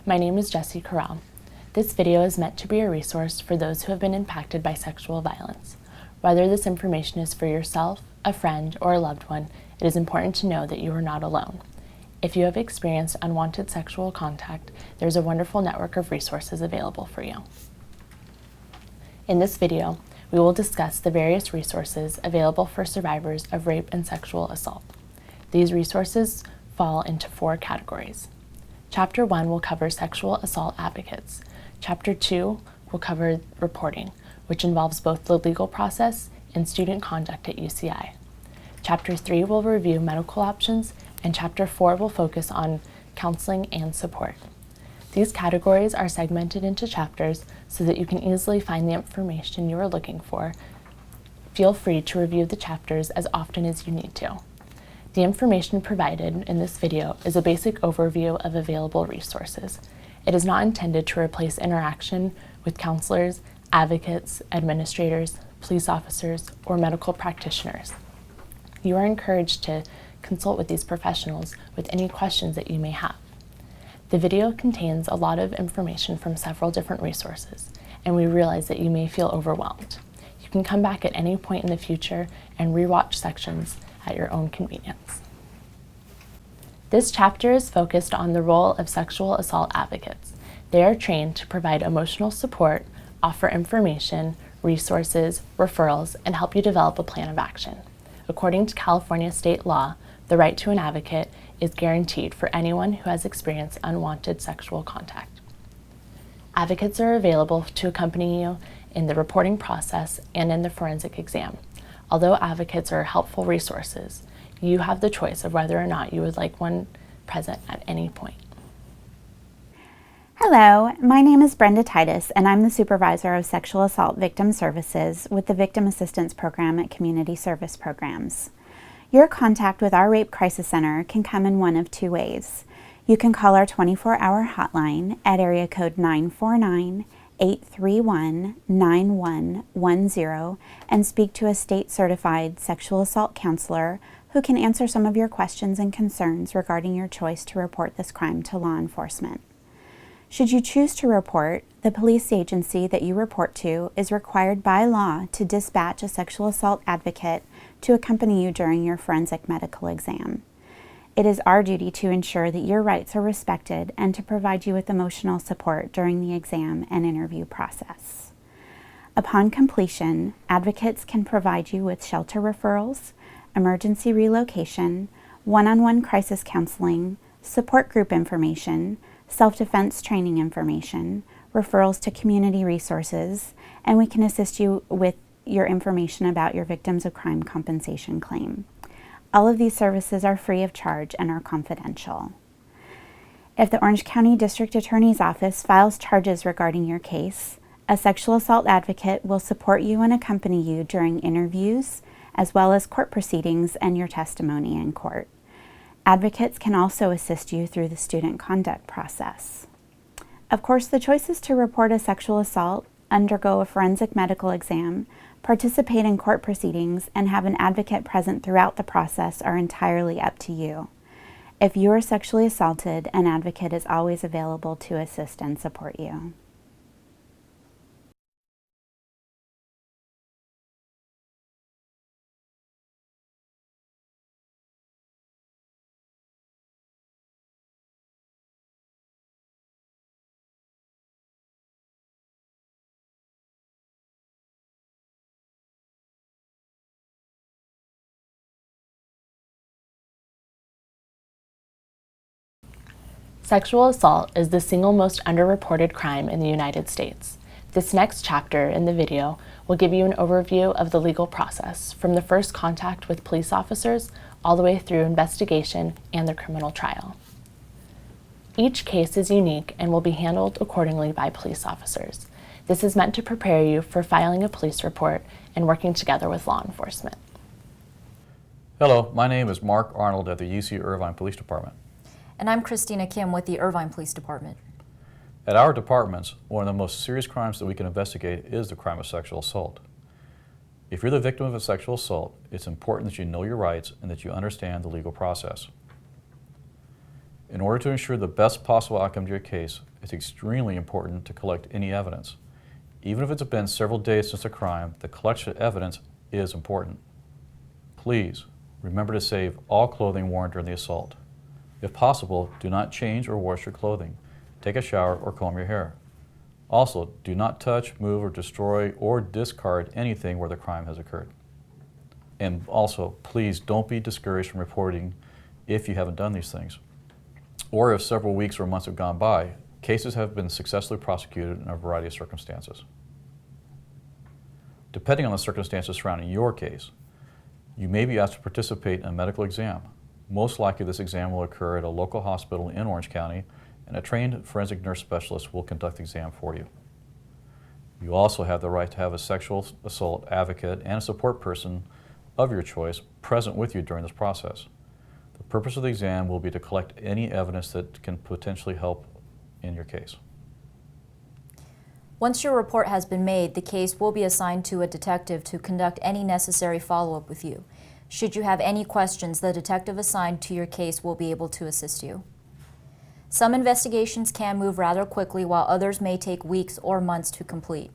my name is Jessie Corral. This video is meant to be a resource for those who have been impacted by sexual violence. Whether this information is for yourself, a friend, or a loved one, it is important to know that you are not alone. If you have experienced unwanted sexual contact, there's a wonderful network of resources available for you. In this video, we will discuss the various resources available for survivors of rape and sexual assault. These resources fall into 4 categories. Chapter 1 will cover sexual assault advocates. Chapter 2 will cover reporting, which involves both the legal process and student conduct at UCI. Chapter 3 will review medical options, and Chapter 4 will focus on counseling and support. These categories are segmented into chapters so that you can easily find the information you are looking for. Feel free to review the chapters as often as you need to. The information provided in this video is a basic overview of available resources. It is not intended to replace interaction with counselors, advocates, administrators, police officers, or medical practitioners. You are encouraged to consult with these professionals with any questions that you may have. The video contains a lot of information from several different resources, and we realize that you may feel overwhelmed. You can come back at any point in the future and rewatch sections at your own convenience. This chapter is focused on the role of sexual assault advocates. They are trained to provide emotional support, offer information, resources, referrals, and help you develop a plan of action. According to California state law, the right to an advocate is guaranteed for anyone who has experienced unwanted sexual contact. Advocates are available to accompany you in the reporting process and in the forensic exam. Although advocates are helpful resources, you have the choice of whether or not you would like one present at any point. Hello, my name is Brenda Titus, and I'm the Supervisor of Sexual Assault Victim Services with the Victim Assistance Program at Community Service Programs. Your contact with our Rape Crisis Center can come in one of 2 ways. You can call our 24-hour hotline at area code 949-831-9110 and speak to a state-certified sexual assault counselor who can answer some of your questions and concerns regarding your choice to report this crime to law enforcement. Should you choose to report, the police agency that you report to is required by law to dispatch a sexual assault advocate to accompany you during your forensic medical exam. It is our duty to ensure that your rights are respected and to provide you with emotional support during the exam and interview process. Upon completion, advocates can provide you with shelter referrals, emergency relocation, one-on-one crisis counseling, support group information, self-defense training information, referrals to community resources, and we can assist you with your information about your victims of crime compensation claim. All of these services are free of charge and are confidential. If the Orange County District Attorney's Office files charges regarding your case, a sexual assault advocate will support you and accompany you during interviews, as well as court proceedings and your testimony in court. Advocates can also assist you through the student conduct process. Of course, the choices to report a sexual assault, undergo a forensic medical exam, participate in court proceedings, and have an advocate present throughout the process are entirely up to you. If you are sexually assaulted, an advocate is always available to assist and support you. Sexual assault is the single most underreported crime in the United States. This next chapter in the video will give you an overview of the legal process, from the first contact with police officers all the way through investigation and the criminal trial. Each case is unique and will be handled accordingly by police officers. This is meant to prepare you for filing a police report and working together with law enforcement. Hello, my name is Mark Arnold at the UC Irvine Police Department. And I'm Christina Kim with the Irvine Police Department. At our departments, one of the most serious crimes that we can investigate is the crime of sexual assault. If you're the victim of a sexual assault, it's important that you know your rights and that you understand the legal process. In order to ensure the best possible outcome to your case, it's extremely important to collect any evidence. Even if it's been several days since the crime, the collection of evidence is important. Please remember to save all clothing worn during the assault. If possible, do not change or wash your clothing. Take a shower or comb your hair. Also, do not touch, move, or destroy or discard anything where the crime has occurred. And also, please don't be discouraged from reporting if you haven't done these things. Or if several weeks or months have gone by, cases have been successfully prosecuted in a variety of circumstances. Depending on the circumstances surrounding your case, you may be asked to participate in a medical exam. Most likely this exam will occur at a local hospital in Orange County, and a trained forensic nurse specialist will conduct the exam for you. You also have the right to have a sexual assault advocate and a support person of your choice present with you during this process. The purpose of the exam will be to collect any evidence that can potentially help in your case. Once your report has been made, the case will be assigned to a detective to conduct any necessary follow-up with you. Should you have any questions, the detective assigned to your case will be able to assist you. Some investigations can move rather quickly, while others may take weeks or months to complete.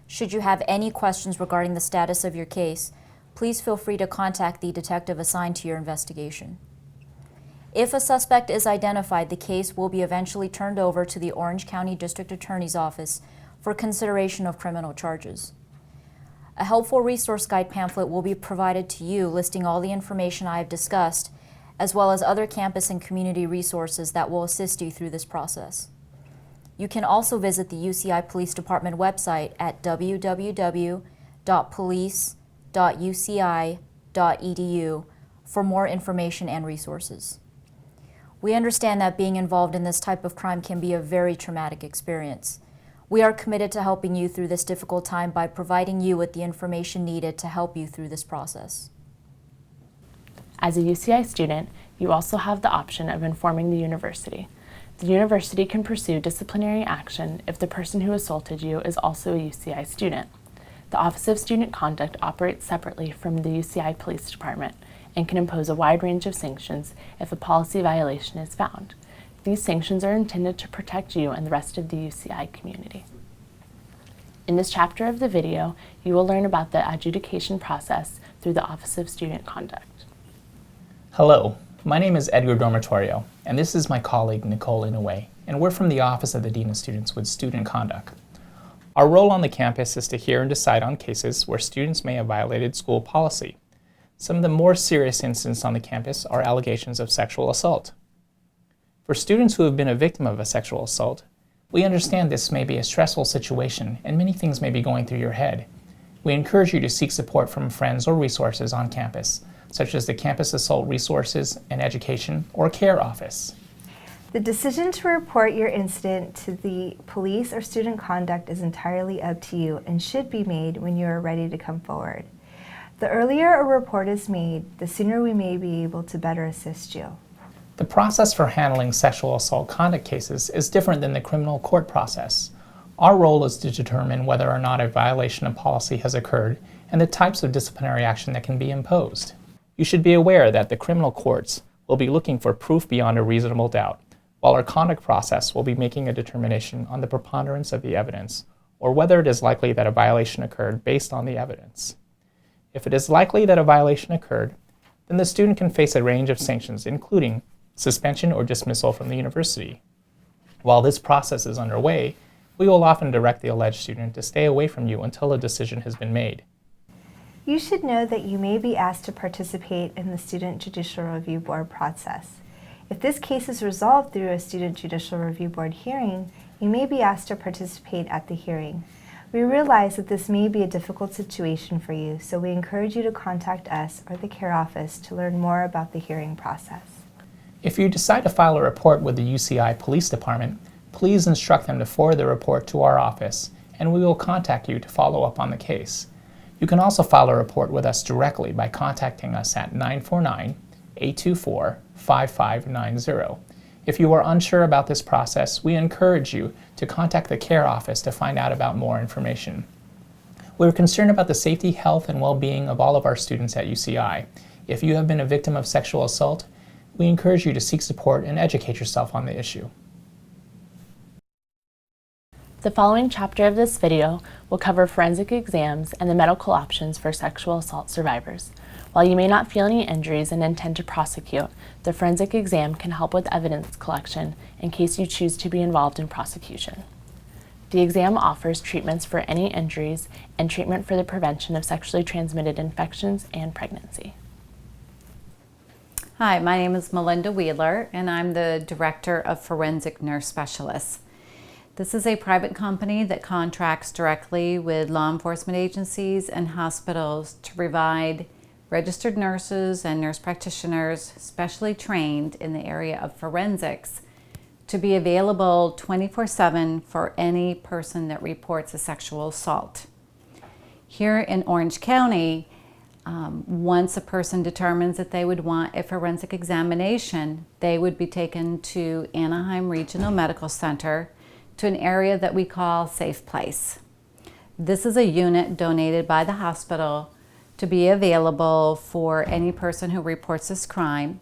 Should you have any questions regarding the status of your case, please feel free to contact the detective assigned to your investigation. If a suspect is identified, the case will be eventually turned over to the Orange County District Attorney's Office for consideration of criminal charges. A helpful resource guide pamphlet will be provided to you listing all the information I have discussed, as well as other campus and community resources that will assist you through this process. You can also visit the UCI Police Department website at www.police.uci.edu for more information and resources. We understand that being involved in this type of crime can be a very traumatic experience. We are committed to helping you through this difficult time by providing you with the information needed to help you through this process. As a UCI student, you also have the option of informing the university. The university can pursue disciplinary action if the person who assaulted you is also a UCI student. The Office of Student Conduct operates separately from the UCI Police Department and can impose a wide range of sanctions if a policy violation is found. These sanctions are intended to protect you and the rest of the UCI community. In this chapter of the video, you will learn about the adjudication process through the Office of Student Conduct. Hello, my name is Edgar Dormitorio, and this is my colleague Nicole Inouye, and we're from the Office of the Dean of Students with Student Conduct. Our role on the campus is to hear and decide on cases where students may have violated school policy. Some of the more serious incidents on the campus are allegations of sexual assault. For students who have been a victim of a sexual assault, we understand this may be a stressful situation and many things may be going through your head. We encourage you to seek support from friends or resources on campus, such as the Campus Assault Resources and Education or CARE office. The decision to report your incident to the police or student conduct is entirely up to you and should be made when you are ready to come forward. The earlier a report is made, the sooner we may be able to better assist you. The process for handling sexual assault conduct cases is different than the criminal court process. Our role is to determine whether or not a violation of policy has occurred and the types of disciplinary action that can be imposed. You should be aware that the criminal courts will be looking for proof beyond a reasonable doubt, while our conduct process will be making a determination on the preponderance of the evidence, or whether it is likely that a violation occurred based on the evidence. If it is likely that a violation occurred, then the student can face a range of sanctions, including suspension or dismissal from the university. While this process is underway, we will often direct the alleged student to stay away from you until a decision has been made. You should know that you may be asked to participate in the Student Judicial Review Board process. If this case is resolved through a Student Judicial Review Board hearing, you may be asked to participate at the hearing. We realize that this may be a difficult situation for you, so we encourage you to contact us or the CARE office to learn more about the hearing process. If you decide to file a report with the UCI Police Department, please instruct them to forward the report to our office, and we will contact you to follow up on the case. You can also file a report with us directly by contacting us at 949-824-5590. If you are unsure about this process, we encourage you to contact the CARE office to find out about more information. We're concerned about the safety, health, and well-being of all of our students at UCI. If you have been a victim of sexual assault, we encourage you to seek support and educate yourself on the issue. The following chapter of this video will cover forensic exams and the medical options for sexual assault survivors. While you may not feel any injuries and intend to prosecute, the forensic exam can help with evidence collection in case you choose to be involved in prosecution. The exam offers treatments for any injuries and treatment for the prevention of sexually transmitted infections and pregnancy. Hi, my name is Melinda Wheeler, and I'm the Director of Forensic Nurse Specialists. This is a private company that contracts directly with law enforcement agencies and hospitals to provide registered nurses and nurse practitioners specially trained in the area of forensics to be available 24/7 for any person that reports a sexual assault. Here in Orange County, once a person determines that they would want a forensic examination, they would be taken to Anaheim Regional Medical Center to an area that we call Safe Place. This is a unit donated by the hospital to be available for any person who reports this crime,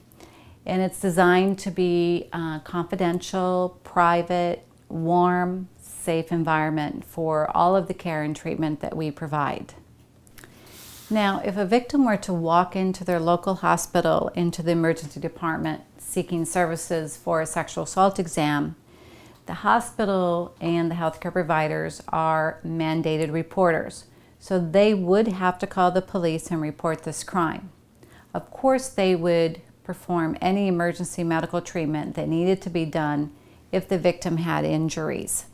and it's designed to be a confidential, private, warm, safe environment for all of the care and treatment that we provide. Now, if a victim were to walk into their local hospital, into the emergency department, seeking services for a sexual assault exam, the hospital and the healthcare providers are mandated reporters, so they would have to call the police and report this crime. Of course, they would perform any emergency medical treatment that needed to be done if the victim had injuries.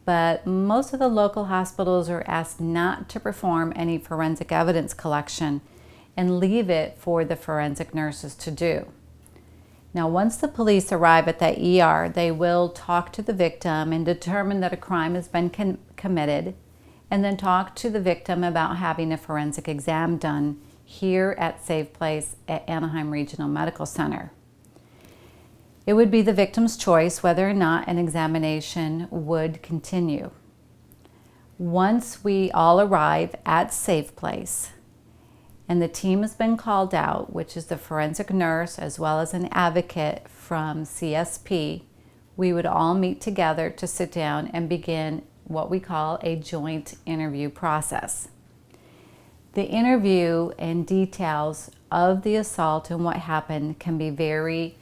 But most of the local hospitals are asked not to perform any forensic evidence collection and leave it for the forensic nurses to do. Now, once the police arrive at that ER, they will talk to the victim and determine that a crime has been committed, and then talk to the victim about having a forensic exam done here at Safe Place at Anaheim Regional Medical Center. It would be the victim's choice whether or not an examination would continue. Once we all arrive at Safe Place and the team has been called out, which is the forensic nurse as well as an advocate from CSP, we would all meet together to sit down and begin what we call a joint interview process. The interview and details of the assault and what happened can be very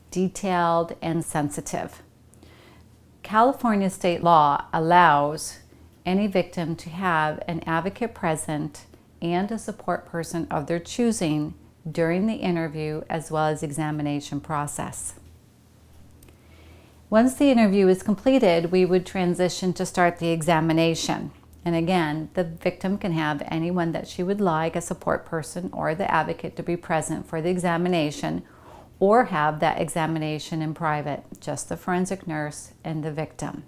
detailed and sensitive. California state law allows any victim to have an advocate present and a support person of their choosing during the interview as well as examination process. Once the interview is completed, we would transition to start the examination. And again, the victim can have anyone that she would like, a support person or the advocate, to be present for the examination, or have that examination in private, just the forensic nurse and the victim.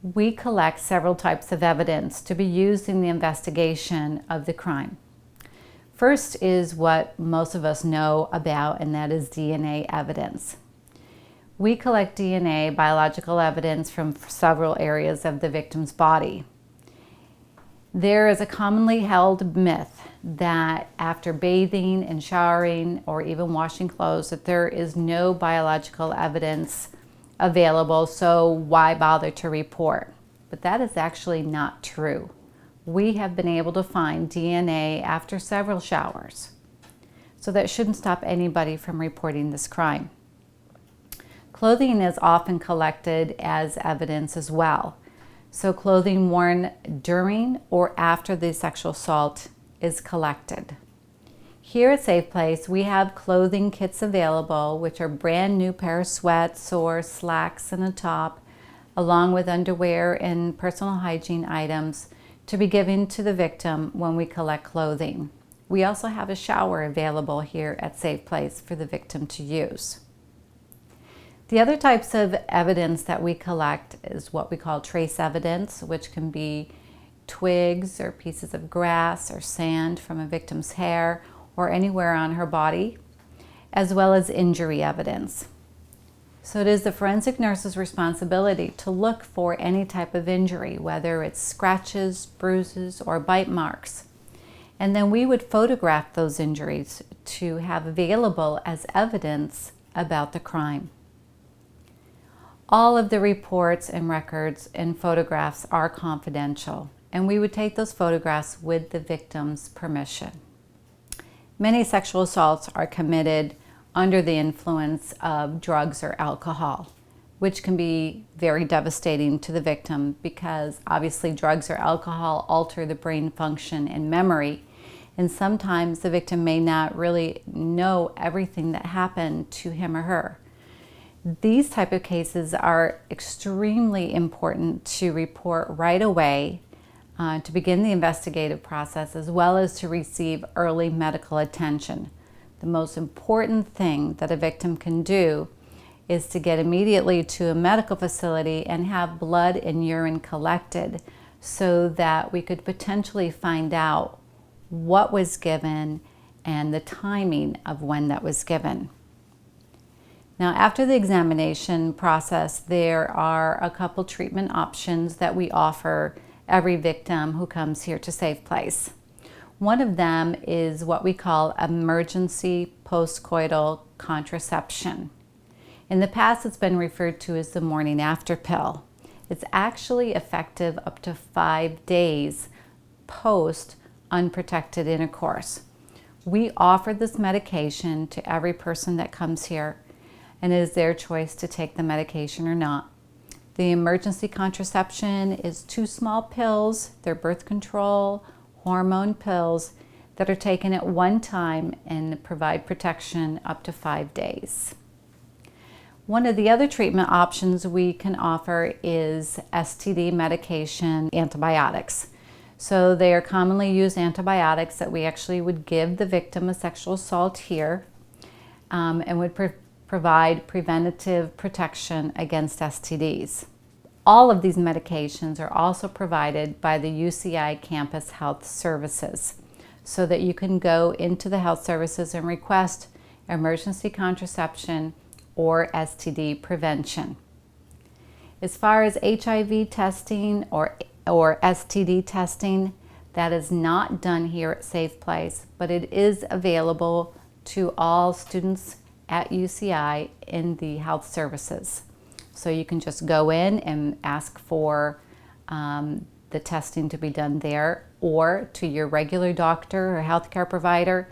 We collect several types of evidence to be used in the investigation of the crime. First is what most of us know about, and that is DNA evidence. We collect DNA, biological evidence, from several areas of the victim's body. There is a commonly held myth that after bathing and showering or even washing clothes, that there is no biological evidence available, so why bother to report? But that is actually not true. We have been able to find DNA after several showers, so that shouldn't stop anybody from reporting this crime. Clothing is often collected as evidence as well. So clothing worn during or after the sexual assault is collected. Here at Safe Place, we have clothing kits available, which are brand new pair of sweats or slacks and a top, along with underwear and personal hygiene items to be given to the victim when we collect clothing. We also have a shower available here at Safe Place for the victim to use. The other types of evidence that we collect is what we call trace evidence, which can be twigs or pieces of grass or sand from a victim's hair or anywhere on her body, as well as injury evidence. So it is the forensic nurse's responsibility to look for any type of injury, whether it's scratches, bruises, or bite marks. And then we would photograph those injuries to have available as evidence about the crime. All of the reports and records and photographs are confidential, and we would take those photographs with the victim's permission. Many sexual assaults are committed under the influence of drugs or alcohol, which can be very devastating to the victim because obviously drugs or alcohol alter the brain function and memory, and sometimes the victim may not really know everything that happened to him or her. These type of cases are extremely important to report right away to begin the investigative process, as well as to receive early medical attention. The most important thing that a victim can do is to get immediately to a medical facility and have blood and urine collected so that we could potentially find out what was given and the timing of when that was given. Now, after the examination process, there are a couple treatment options that we offer every victim who comes here to Safe Place. One of them is what we call emergency postcoital contraception. In the past, it's been referred to as the morning after pill. It's actually effective up to 5 days post unprotected intercourse. We offer this medication to every person that comes here, and it is their choice to take the medication or not. The emergency contraception is 2 small pills. They're birth control, hormone pills that are taken at one time and provide protection up to 5 days. One of the other treatment options we can offer is STD medication antibiotics. So they are commonly used antibiotics that we actually would give the victim of sexual assault here and would provide preventative protection against STDs. All of these medications are also provided by the UCI Campus Health Services, so that you can go into the health services and request emergency contraception or STD prevention. As far as HIV testing or STD testing, that is not done here at Safe Place, but it is available to all students at UCI in the health services. So you can just go in and ask for the testing to be done there, or to your regular doctor or healthcare provider,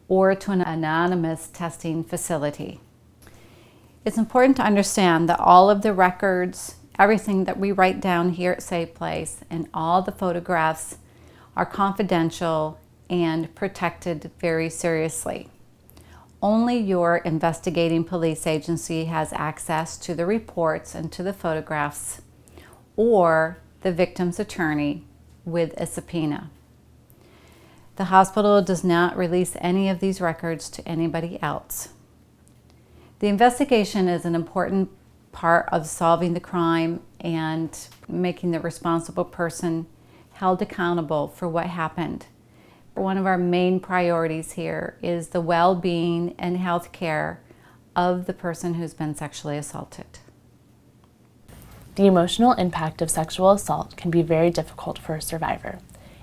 or to an anonymous testing facility. It's important to understand that all of the records, everything that we write down here at Safe Place, and all the photographs are confidential and protected very seriously. Only your investigating police agency has access to the reports and to the photographs, or the victim's attorney with a subpoena. The hospital does not release any of these records to anybody else. The investigation is an important part of solving the crime and making the responsible person held accountable for what happened. One of our main priorities here is the well-being and health care of the person who's been sexually assaulted. The emotional impact of sexual assault can be very difficult for a survivor.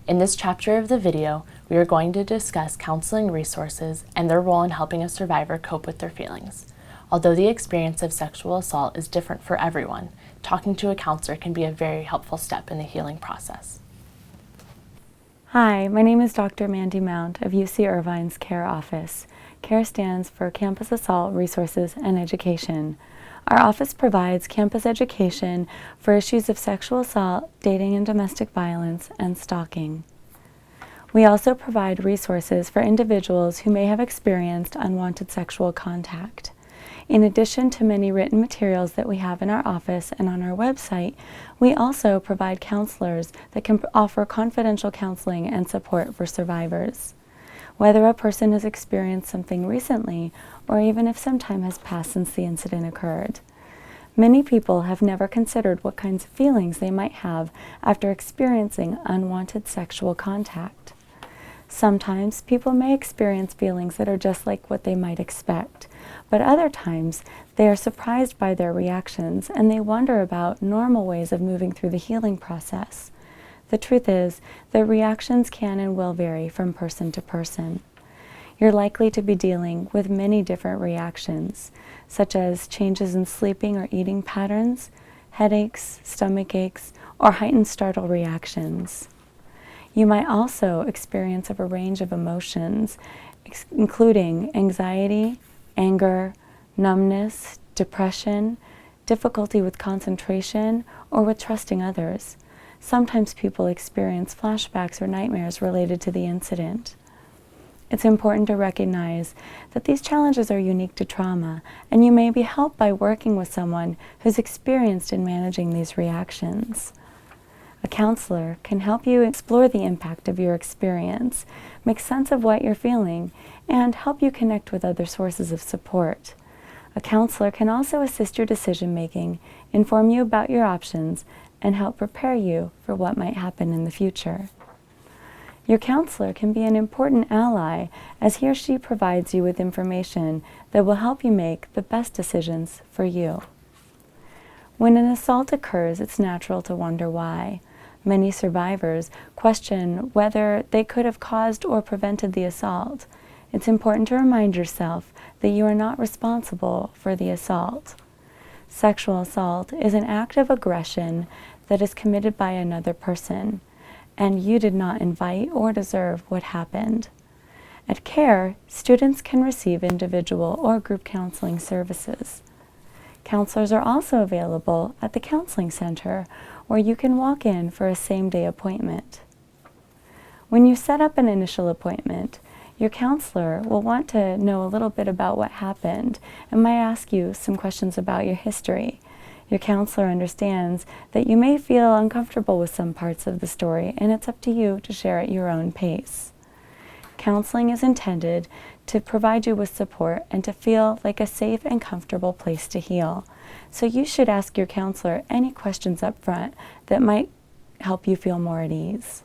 In this chapter of the video, we are going to discuss counseling resources and their role in helping a survivor cope with their feelings. Although the experience of sexual assault is different for everyone, talking to a counselor can be a very helpful step in the healing process. Hi, my name is Dr. Mandy Mount of UC Irvine's CARE office. CARE stands for Campus Assault Resources and Education. Our office provides campus education for issues of sexual assault, dating and domestic violence, and stalking. We also provide resources for individuals who may have experienced unwanted sexual contact. In addition to many written materials that we have in our office and on our website, we also provide counselors that can offer confidential counseling and support for survivors. Whether a person has experienced something recently, or even if some time has passed since the incident occurred. Many people have never considered what kinds of feelings they might have after experiencing unwanted sexual contact. Sometimes people may experience feelings that are just like what they might expect, but other times they are surprised by their reactions and they wonder about normal ways of moving through the healing process. The truth is that reactions can and will vary from person to person. You're likely to be dealing with many different reactions, such as changes in sleeping or eating patterns, headaches, stomach aches, or heightened startle reactions. You might also experience a range of emotions, including anxiety, anger, numbness, depression, difficulty with concentration, or with trusting others. Sometimes people experience flashbacks or nightmares related to the incident. It's important to recognize that these challenges are unique to trauma, and you may be helped by working with someone who's experienced in managing these reactions. A counselor can help you explore the impact of your experience, make sense of what you're feeling, and help you connect with other sources of support. A counselor can also assist your decision-making, inform you about your options, and help prepare you for what might happen in the future. Your counselor can be an important ally as he or she provides you with information that will help you make the best decisions for you. When an assault occurs, it's natural to wonder why. Many survivors question whether they could have caused or prevented the assault. It's important to remind yourself that you are not responsible for the assault. Sexual assault is an act of aggression that is committed by another person, and you did not invite or deserve what happened. At CARE, students can receive individual or group counseling services. Counselors are also available at the Counseling Center, where you can walk in for a same-day appointment. When you set up an initial appointment, your counselor will want to know a little bit about what happened and might ask you some questions about your history. Your counselor understands that you may feel uncomfortable with some parts of the story, and it's up to you to share at your own pace. Counseling is intended to provide you with support and to feel like a safe and comfortable place to heal. So you should ask your counselor any questions up front that might help you feel more at ease.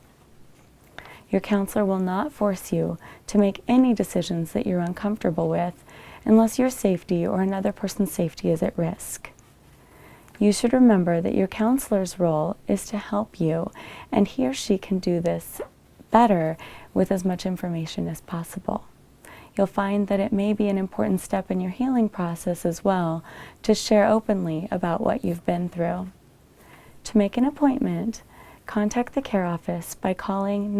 Your counselor will not force you to make any decisions that you're uncomfortable with unless your safety or another person's safety is at risk. You should remember that your counselor's role is to help you, and he or she can do this better with as much information as possible. You'll find that it may be an important step in your healing process as well to share openly about what you've been through. To make an appointment, contact the CARE office by calling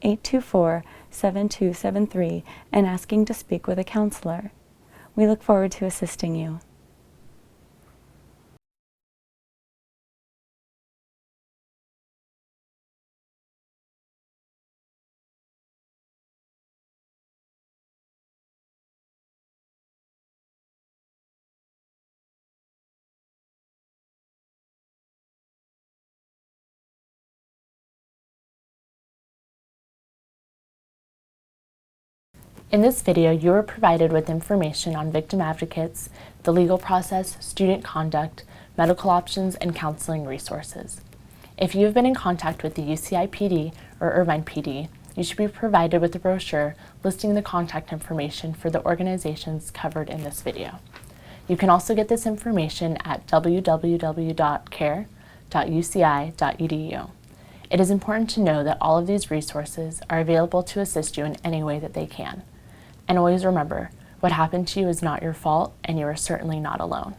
949-824-7273 and asking to speak with a counselor. We look forward to assisting you. In this video, you were provided with information on victim advocates, the legal process, student conduct, medical options, and counseling resources. If you have been in contact with the UCI PD or Irvine PD, you should be provided with a brochure listing the contact information for the organizations covered in this video. You can also get this information at www.care.uci.edu. It is important to know that all of these resources are available to assist you in any way that they can. And always remember, what happened to you is not your fault, and you are certainly not alone.